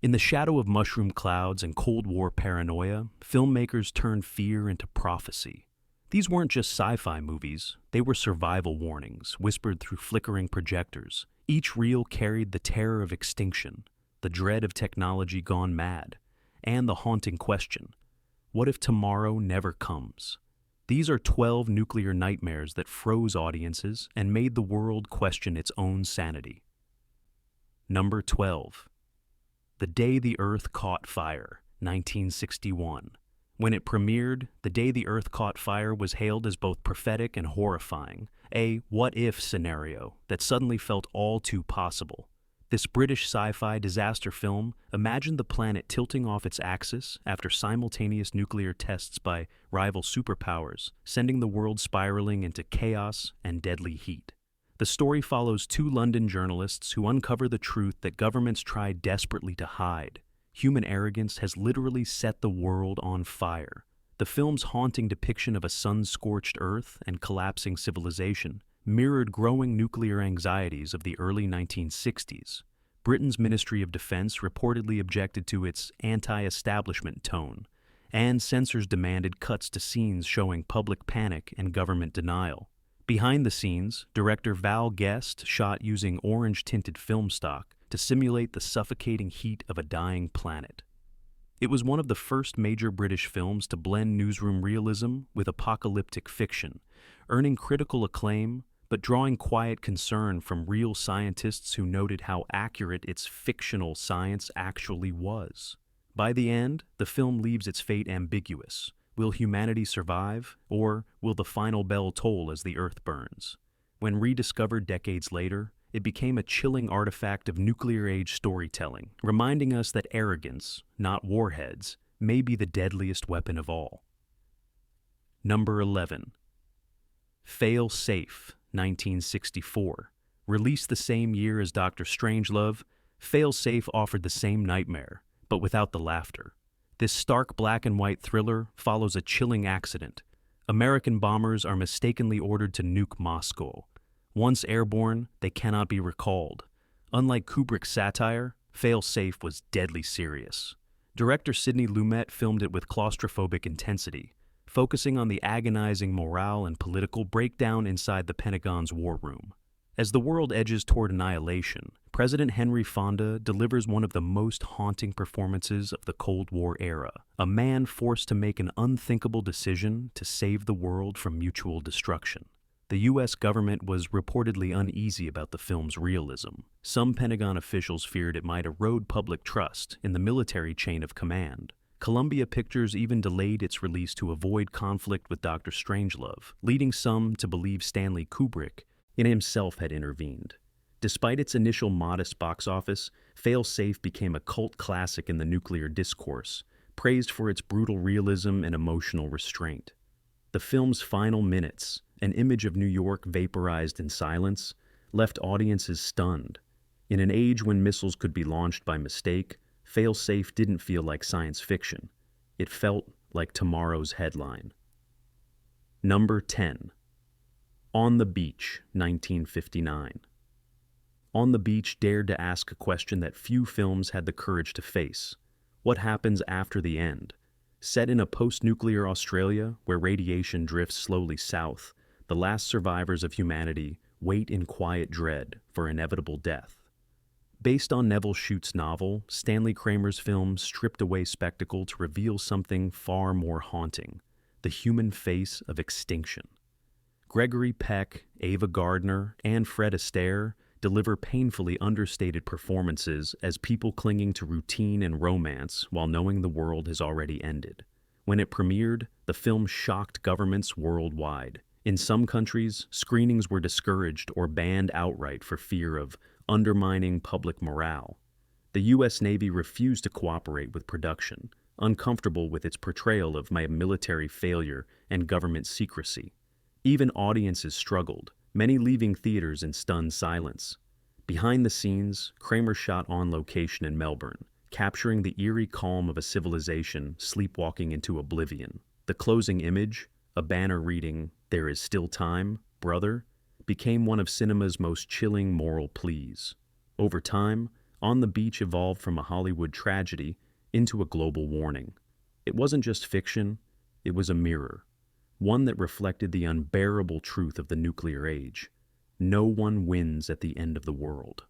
In the shadow of mushroom clouds and Cold War paranoia, filmmakers turned fear into prophecy. These weren't just sci-fi movies, they were survival warnings, whispered through flickering projectors. Each reel carried the terror of extinction, the dread of technology gone mad, and the haunting question, what if tomorrow never comes? These are 12 nuclear nightmares that froze audiences and made the world question its own sanity. Number 12. The Day the Earth Caught Fire, 1961. When it premiered, The Day the Earth Caught Fire was hailed as both prophetic and horrifying, a what-if scenario that suddenly felt all too possible. This British sci-fi disaster film imagined the planet tilting off its axis after simultaneous nuclear tests by rival superpowers, sending the world spiraling into chaos and deadly heat. The story follows two London journalists who uncover the truth that governments try desperately to hide. Human arrogance has literally set the world on fire. The film's haunting depiction of a sun-scorched Earth and collapsing civilization mirrored growing nuclear anxieties of the early 1960s. Britain's Ministry of Defense reportedly objected to its anti-establishment tone, and censors demanded cuts to scenes showing public panic and government denial. Behind the scenes, director Val Guest shot using orange-tinted film stock to simulate the suffocating heat of a dying planet. It was one of the first major British films to blend newsroom realism with apocalyptic fiction, earning critical acclaim but drawing quiet concern from real scientists who noted how accurate its fictional science actually was. By the end, the film leaves its fate ambiguous. Will humanity survive, or will the final bell toll as the Earth burns? When rediscovered decades later, it became a chilling artifact of nuclear-age storytelling, reminding us that arrogance, not warheads, may be the deadliest weapon of all. Number 11. Fail Safe, 1964. Released the same year as Dr. Strangelove, Fail Safe offered the same nightmare, but without the laughter. This stark black and white thriller follows a chilling accident. American bombers are mistakenly ordered to nuke Moscow. Once airborne, they cannot be recalled. Unlike Kubrick's satire, Fail Safe was deadly serious. Director Sidney Lumet filmed it with claustrophobic intensity, focusing on the agonizing morale and political breakdown inside the Pentagon's war room. As the world edges toward annihilation, President Henry Fonda delivers one of the most haunting performances of the Cold War era, a man forced to make an unthinkable decision to save the world from mutual destruction. The U.S. government was reportedly uneasy about the film's realism. Some Pentagon officials feared it might erode public trust in the military chain of command. Columbia Pictures even delayed its release to avoid conflict with Dr. Strangelove, leading some to believe Stanley Kubrick in himself had intervened. Despite its initial modest box office, Fail Safe became a cult classic in the nuclear discourse, praised for its brutal realism and emotional restraint. The film's final minutes, an image of New York vaporized in silence, left audiences stunned. In an age when missiles could be launched by mistake, Fail Safe didn't feel like science fiction. It felt like tomorrow's headline. Number 10. On the Beach, 1959. On the Beach dared to ask a question that few films had the courage to face. What happens after the end? Set in a post-nuclear Australia where radiation drifts slowly south, the last survivors of humanity wait in quiet dread for inevitable death. Based on Neville Shute's novel, Stanley Kramer's film stripped away spectacle to reveal something far more haunting, the human face of extinction. Gregory Peck, Ava Gardner, and Fred Astaire deliver painfully understated performances as people clinging to routine and romance while knowing the world has already ended. When it premiered, the film shocked governments worldwide. In some countries, screenings were discouraged or banned outright for fear of undermining public morale. The U.S. Navy refused to cooperate with production, uncomfortable with its portrayal of military failure and government secrecy. Even audiences struggled, many leaving theaters in stunned silence. Behind the scenes, Kramer shot on location in Melbourne, capturing the eerie calm of a civilization sleepwalking into oblivion. The closing image, a banner reading, "There is still time, brother," became one of cinema's most chilling moral pleas. Over time, On the Beach evolved from a Hollywood tragedy into a global warning. It wasn't just fiction, it was a mirror, one that reflected the unbearable truth of the nuclear age. No one wins at the end of the world.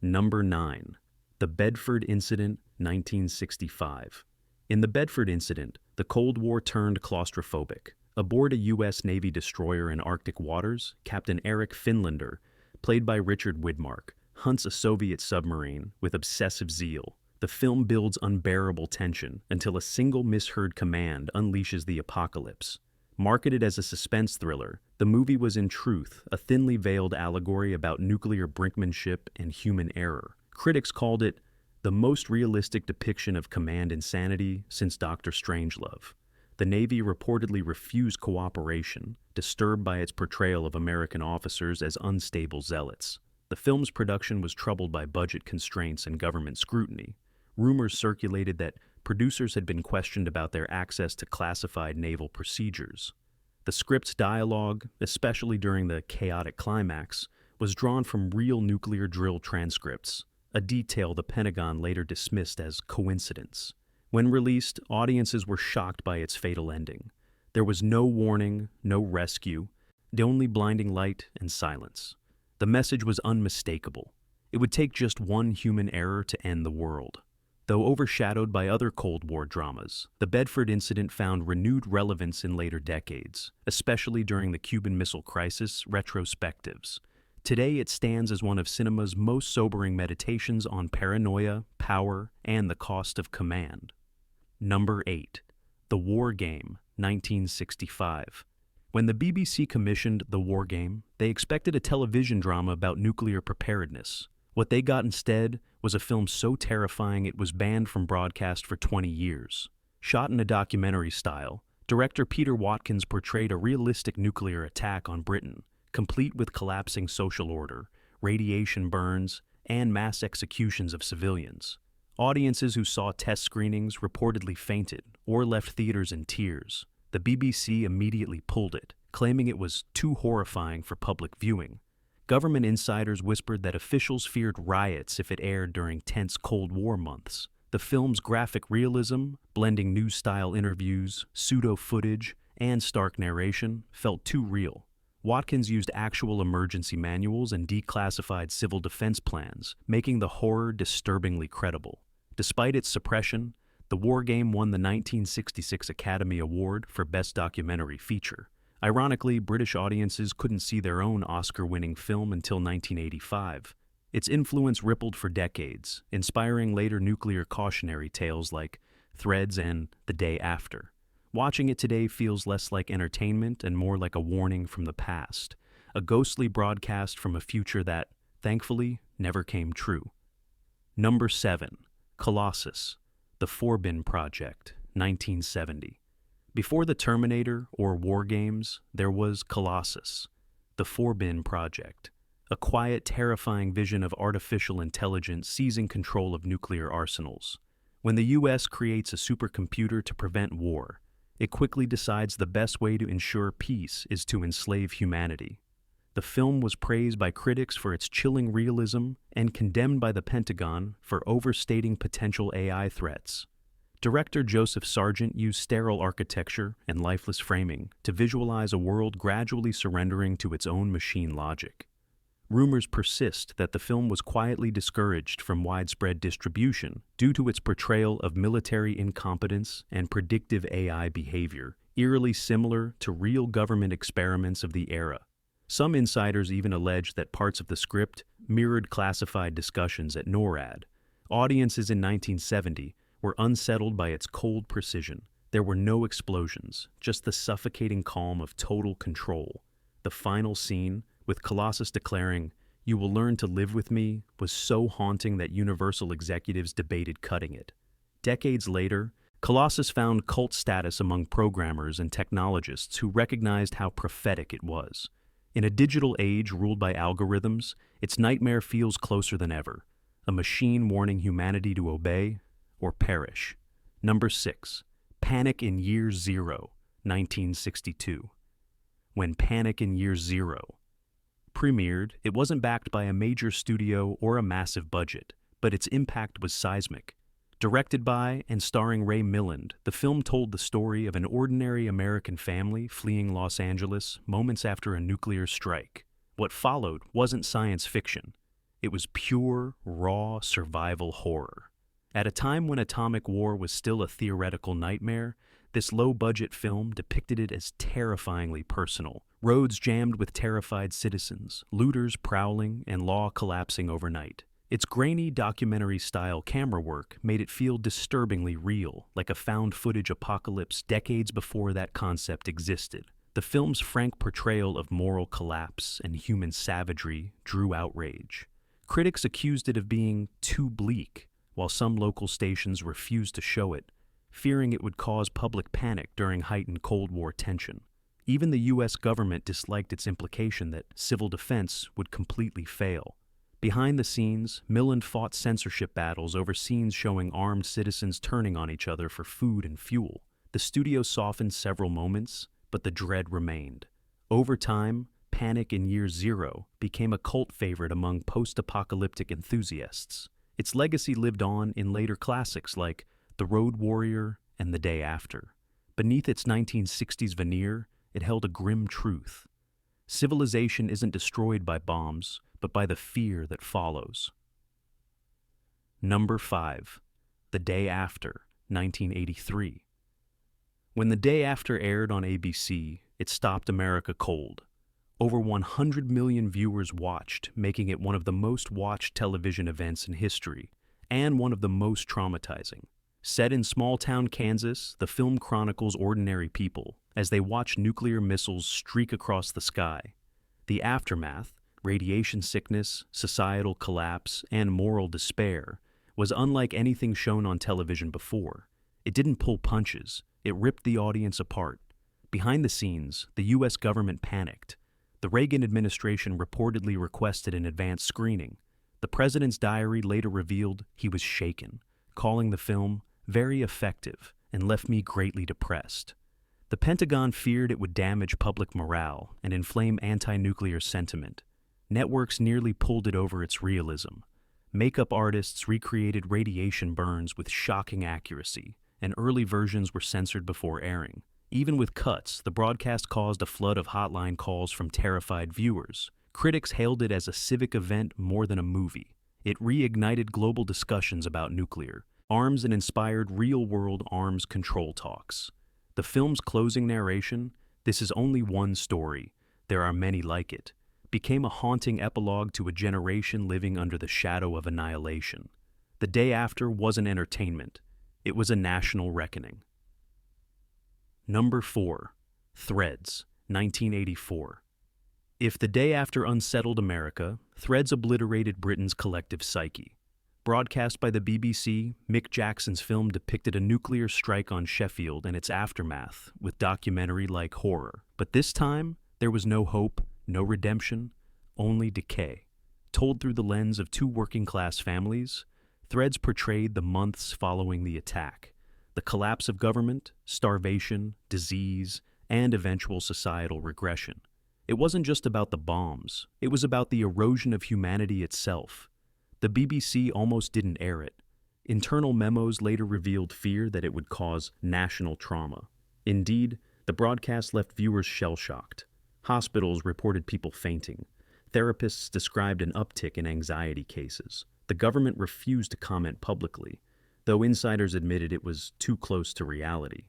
Number 9. The Bedford Incident, 1965. In the Bedford Incident, the Cold War turned claustrophobic. Aboard a U.S. Navy destroyer in Arctic waters, Captain Eric Finlander, played by Richard Widmark, hunts a Soviet submarine with obsessive zeal. The film builds unbearable tension until a single misheard command unleashes the apocalypse. Marketed as a suspense thriller, the movie was in truth a thinly veiled allegory about nuclear brinkmanship and human error. Critics called it the most realistic depiction of command insanity since Dr. Strangelove. The Navy reportedly refused cooperation, disturbed by its portrayal of American officers as unstable zealots. The film's production was troubled by budget constraints and government scrutiny. Rumors circulated that producers had been questioned about their access to classified naval procedures. The script's dialogue, especially during the chaotic climax, was drawn from real nuclear drill transcripts, a detail the Pentagon later dismissed as coincidence. When released, audiences were shocked by its fatal ending. There was no warning, no rescue, only blinding light and silence. The message was unmistakable. It would take just one human error to end the world. Though overshadowed by other Cold War dramas, the Bedford Incident found renewed relevance in later decades, especially during the Cuban Missile Crisis retrospectives. Today, it stands as one of cinema's most sobering meditations on paranoia, power, and the cost of command. Number 8. The War Game, 1965. When the BBC commissioned The War Game, they expected a television drama about nuclear preparedness. What they got instead was a film so terrifying it was banned from broadcast for 20 years. Shot in a documentary style, director Peter Watkins portrayed a realistic nuclear attack on Britain, complete with collapsing social order, radiation burns, and mass executions of civilians. Audiences who saw test screenings reportedly fainted or left theaters in tears. The BBC immediately pulled it, claiming it was too horrifying for public viewing. Government insiders whispered that officials feared riots if it aired during tense Cold War months. The film's graphic realism, blending news-style interviews, pseudo-footage, and stark narration, felt too real. Watkins used actual emergency manuals and declassified civil defense plans, making the horror disturbingly credible. Despite its suppression, The War Game won the 1966 Academy Award for Best Documentary Feature. Ironically, British audiences couldn't see their own Oscar-winning film until 1985. Its influence rippled for decades, inspiring later nuclear cautionary tales like Threads and The Day After. Watching it today feels less like entertainment and more like a warning from the past, a ghostly broadcast from a future that, thankfully, never came true. Number 7. Colossus, The Forbin Project, 1970. Before the Terminator or War Games, there was Colossus, The Forbin Project, a quiet, terrifying vision of artificial intelligence seizing control of nuclear arsenals. When the U.S. creates a supercomputer to prevent war, it quickly decides the best way to ensure peace is to enslave humanity. The film was praised by critics for its chilling realism and condemned by the Pentagon for overstating potential AI threats. Director Joseph Sargent used sterile architecture and lifeless framing to visualize a world gradually surrendering to its own machine logic. Rumors persist that the film was quietly discouraged from widespread distribution due to its portrayal of military incompetence and predictive AI behavior, eerily similar to real government experiments of the era. Some insiders even allege that parts of the script mirrored classified discussions at NORAD. Audiences in 1970 were unsettled by its cold precision. There were no explosions, just the suffocating calm of total control. The final scene, with Colossus declaring, "You will learn to live with me," was so haunting that Universal executives debated cutting it. Decades later, Colossus found cult status among programmers and technologists who recognized how prophetic it was. In a digital age ruled by algorithms, its nightmare feels closer than ever, a machine warning humanity to obey or perish. Number 6. Panic in Year Zero, 1962. When Panic in Year Zero premiered, it wasn't backed by a major studio or a massive budget, but its impact was seismic. Directed by and starring Ray Milland, the film told the story of an ordinary American family fleeing Los Angeles moments after a nuclear strike. What followed wasn't science fiction. It was pure, raw survival horror. At a time when atomic war was still a theoretical nightmare, this low-budget film depicted it as terrifyingly personal. Roads jammed with terrified citizens, looters prowling, and law collapsing overnight. Its grainy documentary-style camera work made it feel disturbingly real, like a found-footage apocalypse decades before that concept existed. The film's frank portrayal of moral collapse and human savagery drew outrage. Critics accused it of being too bleak, while some local stations refused to show it, fearing it would cause public panic during heightened Cold War tension. Even the U.S. government disliked its implication that civil defense would completely fail. Behind the scenes, Milland fought censorship battles over scenes showing armed citizens turning on each other for food and fuel. The studio softened several moments, but the dread remained. Over time, Panic in Year Zero became a cult favorite among post-apocalyptic enthusiasts. Its legacy lived on in later classics like The Road Warrior and The Day After. Beneath its 1960s veneer, it held a grim truth. Civilization isn't destroyed by bombs, but by the fear that follows. Number 5. The Day After, 1983. When The Day After aired on ABC, it stopped America cold. Over 100 million viewers watched, making it one of the most watched television events in history, and one of the most traumatizing. Set in small-town Kansas, the film chronicles ordinary people as they watch nuclear missiles streak across the sky. The aftermath, radiation sickness, societal collapse, and moral despair, was unlike anything shown on television before. It didn't pull punches, it ripped the audience apart. Behind the scenes, the U.S. government panicked. The Reagan administration reportedly requested an advanced screening. The president's diary later revealed he was shaken, calling the film very effective and left me greatly depressed. The Pentagon feared it would damage public morale and inflame anti-nuclear sentiment. Networks nearly pulled it over its realism. Makeup artists recreated radiation burns with shocking accuracy, and early versions were censored before airing. Even with cuts, the broadcast caused a flood of hotline calls from terrified viewers. Critics hailed it as a civic event more than a movie. It reignited global discussions about nuclear arms and inspired real-world arms control talks. The film's closing narration, "This is only one story, there are many like it," became a haunting epilogue to a generation living under the shadow of annihilation. The Day After wasn't entertainment. It was a national reckoning. Number 4. Threads, 1984. If The Day After unsettled America, Threads obliterated Britain's collective psyche. Broadcast by the BBC, Mick Jackson's film depicted a nuclear strike on Sheffield and its aftermath with documentary-like horror. But this time, there was no hope, no redemption, only decay. Told through the lens of two working-class families, Threads portrayed the months following the attack. The collapse of government, starvation, disease, and eventual societal regression. It wasn't just about the bombs, it was about the erosion of humanity itself. The BBC almost didn't air it. Internal memos later revealed fear that it would cause national trauma. Indeed, the broadcast left viewers shell-shocked. Hospitals reported people fainting. Therapists described an uptick in anxiety cases. The government refused to comment publicly, though insiders admitted it was too close to reality.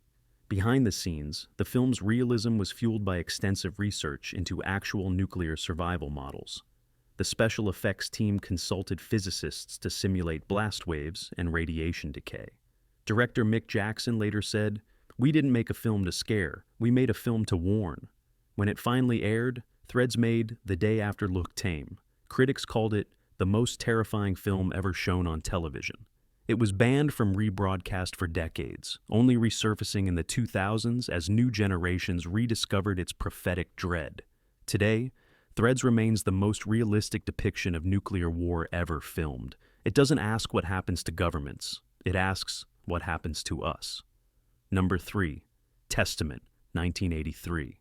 Behind the scenes, the film's realism was fueled by extensive research into actual nuclear survival models. The special effects team consulted physicists to simulate blast waves and radiation decay. Director Mick Jackson later said, "We didn't make a film to scare, we made a film to warn." When it finally aired, Threads made The Day After look tame. Critics called it the most terrifying film ever shown on television. It was banned from rebroadcast for decades, only resurfacing in the 2000s as new generations rediscovered its prophetic dread. Today, Threads remains the most realistic depiction of nuclear war ever filmed. It doesn't ask what happens to governments. It asks what happens to us. Number 3. Testament, 1983.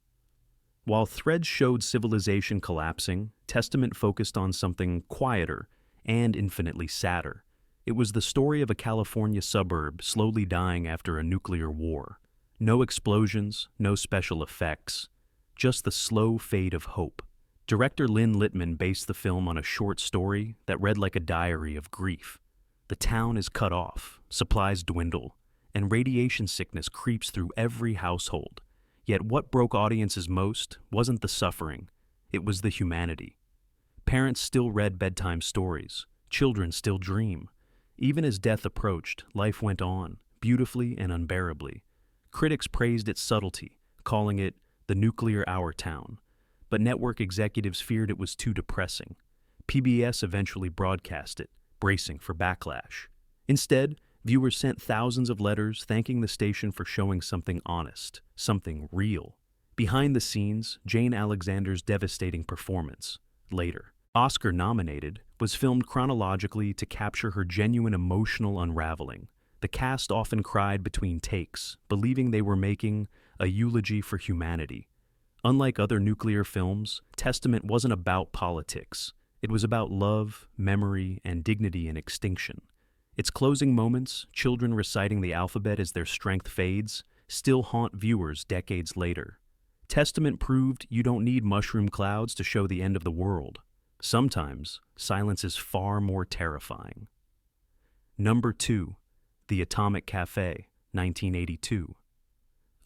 While Threads showed civilization collapsing, Testament focused on something quieter and infinitely sadder. It was the story of a California suburb slowly dying after a nuclear war. No explosions, no special effects, just the slow fade of hope. Director Lynn Littman based the film on a short story that read like a diary of grief. The town is cut off, supplies dwindle, and radiation sickness creeps through every household. Yet what broke audiences most wasn't the suffering, it was the humanity. Parents still read bedtime stories, children still dream. Even as death approached, life went on, beautifully and unbearably. Critics praised its subtlety, calling it the nuclear hour town. But network executives feared it was too depressing. PBS eventually broadcast it, bracing for backlash. Instead, viewers sent thousands of letters thanking the station for showing something honest, something real. Behind the scenes, Jane Alexander's devastating performance, later Oscar-nominated, was filmed chronologically to capture her genuine emotional unraveling. The cast often cried between takes, believing they were making a eulogy for humanity. Unlike other nuclear films, Testament wasn't about politics. It was about love, memory, and dignity in extinction. Its closing moments, children reciting the alphabet as their strength fades, still haunt viewers decades later. Testament proved you don't need mushroom clouds to show the end of the world. Sometimes, silence is far more terrifying. Number 2. The Atomic Cafe, 1982.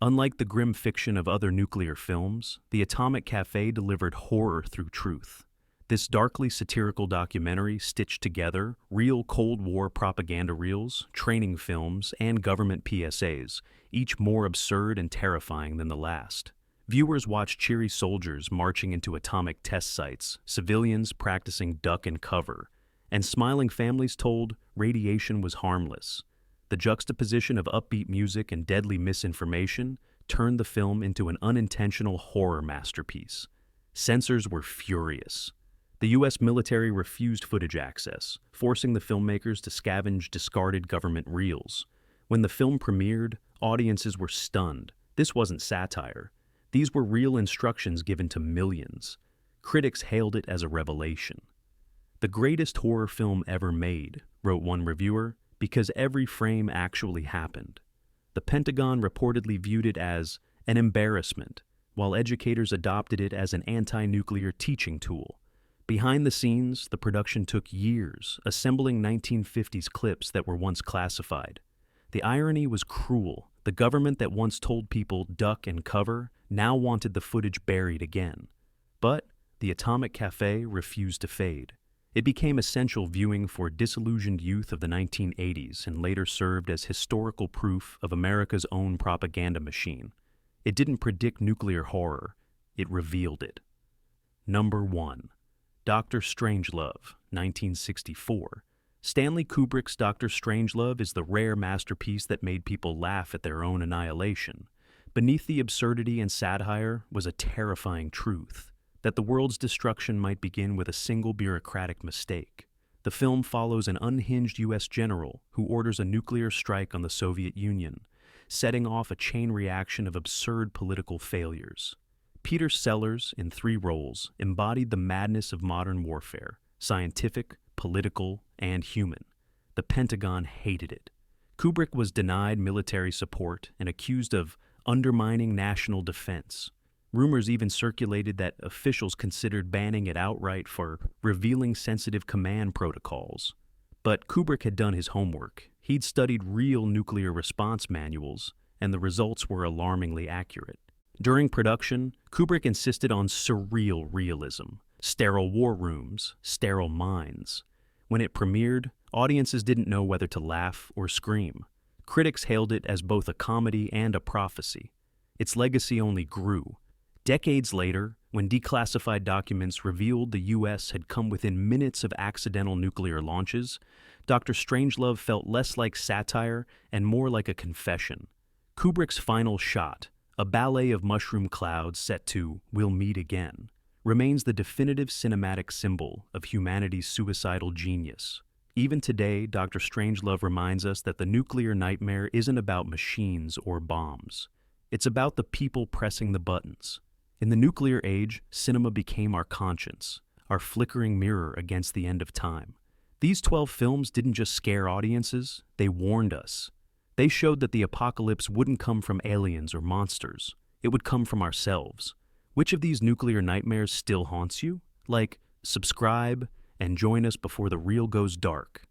Unlike the grim fiction of other nuclear films, The Atomic Cafe delivered horror through truth. This darkly satirical documentary stitched together real Cold War propaganda reels, training films, and government PSAs, each more absurd and terrifying than the last. Viewers watched cheery soldiers marching into atomic test sites, civilians practicing duck and cover, and smiling families told radiation was harmless. The juxtaposition of upbeat music and deadly misinformation turned the film into an unintentional horror masterpiece. Censors were furious. The U.S. military refused footage access, forcing the filmmakers to scavenge discarded government reels. When the film premiered, audiences were stunned. This wasn't satire. These were real instructions given to millions. Critics hailed it as a revelation. "The greatest horror film ever made," wrote one reviewer, "because every frame actually happened." The Pentagon reportedly viewed it as an embarrassment, while educators adopted it as an anti-nuclear teaching tool. Behind the scenes, the production took years, assembling 1950s clips that were once classified. The irony was cruel. The government that once told people duck and cover now wanted the footage buried again. But The Atomic Cafe refused to fade. It became essential viewing for disillusioned youth of the 1980s and later served as historical proof of America's own propaganda machine. It didn't predict nuclear horror, it revealed it. Number 1. Dr. Strangelove, 1964. Stanley Kubrick's Dr. Strangelove is the rare masterpiece that made people laugh at their own annihilation. Beneath the absurdity and satire was a terrifying truth, that the world's destruction might begin with a single bureaucratic mistake. The film follows an unhinged U.S. general who orders a nuclear strike on the Soviet Union, setting off a chain reaction of absurd political failures. Peter Sellers, in 3 roles, embodied the madness of modern warfare, scientific, political, and human. The Pentagon hated it. Kubrick was denied military support and accused of undermining national defense. Rumors even circulated that officials considered banning it outright for revealing sensitive command protocols. But Kubrick had done his homework. He'd studied real nuclear response manuals, and the results were alarmingly accurate. During production, Kubrick insisted on surreal realism, sterile war rooms, sterile mines. When it premiered, audiences didn't know whether to laugh or scream. Critics hailed it as both a comedy and a prophecy. Its legacy only grew. Decades later, when declassified documents revealed the U.S. had come within minutes of accidental nuclear launches, Dr. Strangelove felt less like satire and more like a confession. Kubrick's final shot, a ballet of mushroom clouds set to "We'll Meet Again," remains the definitive cinematic symbol of humanity's suicidal genius. Even today, Dr. Strangelove reminds us that the nuclear nightmare isn't about machines or bombs. It's about the people pressing the buttons. In the nuclear age, cinema became our conscience, our flickering mirror against the end of time. These 12 films didn't just scare audiences, they warned us. They showed that the apocalypse wouldn't come from aliens or monsters. It would come from ourselves. Which of these nuclear nightmares still haunts you? Like, subscribe and join us before the real goes dark.